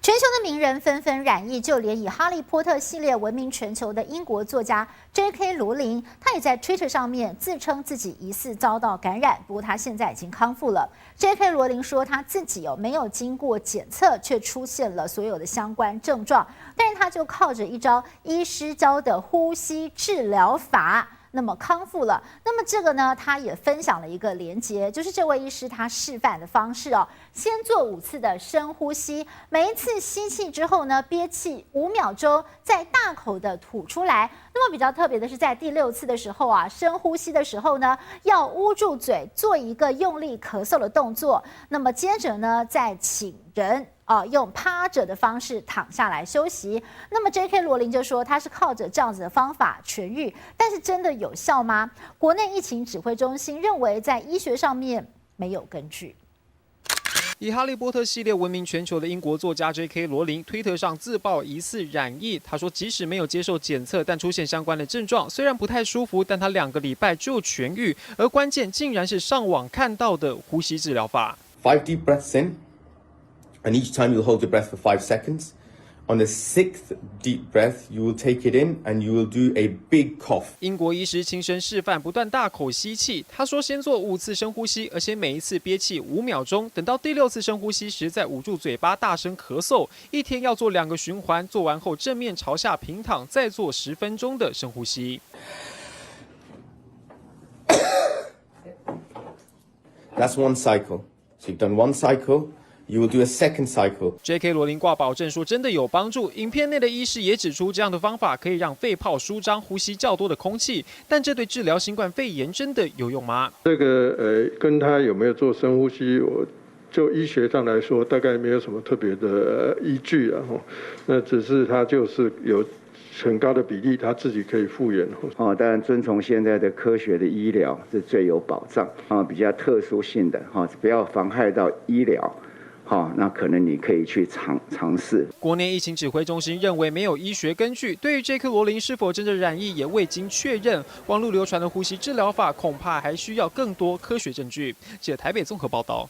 全球的名人纷纷染疫，就连以《哈利波特》系列闻名全球的英国作家 J.K. 罗琳，他也在 Twitter 上面自称自己疑似遭到感染，不过他现在已经康复了。J.K. 罗琳说他自己没有经过检测，却出现了所有的相关症状，但是他就靠着一招医师教的呼吸治疗法。那么康复了，那么这个呢，他也分享了一个连结，就是这位医师他示范的方式先做5次的深呼吸，每一次吸气之后呢，憋气5秒钟，再大口的吐出来。那么比较特别的是，在第6次的时候深呼吸的时候呢，要捂住嘴，做一个用力咳嗽的动作。那么接着呢，再请人用趴着的方式躺下来休息。那么 J.K. 罗琳就说他是靠着这样子的方法痊愈，但是真的有效吗？国内疫情指挥中心认为在医学上面没有根据。以《哈利波特》系列闻名全球的英国作家 J.K. 罗琳推特上自曝疑似染疫。他说，即使没有接受检测，但出现相关的症状，虽然不太舒服，但他2个礼拜就痊愈。而关键竟然是上网看到的呼吸治疗法。5 deep breaths in, and each time you'll hold your breath for 5 seconds. On the 6th deep breath, you will take it in and you will do a big cough. 英国医师亲身示范，不断大口吸气。他说，先做5次深呼吸，而且每一次憋气5秒钟。等到第6次深呼吸时，再捂住嘴巴大声咳嗽。一天要做2个循环，做完后正面朝下平躺，再做10分钟的深呼吸。That's one cycle. So you've done one cycle.You will do a second cycle. J.K. 罗琳挂保证说真的有帮助。影片内的医师也指出，这样的方法可以让肺泡舒张，呼吸较多的空气。但这对治疗新冠肺炎真的有用吗？这个跟他有没有做深呼吸，就医学上来说，大概没有什么特别的依据啊。那只是他就是有很高的比例，他自己可以复原。当然遵从现在的科学的医疗是最有保障比较特殊性的不要妨害到医疗。那可能你可以去尝试。国内疫情指挥中心认为没有医学根据，对于 J.K. 罗琳是否真的染疫也未经确认。网络流传的呼吸治疗法恐怕还需要更多科学证据。记者台北综合报道。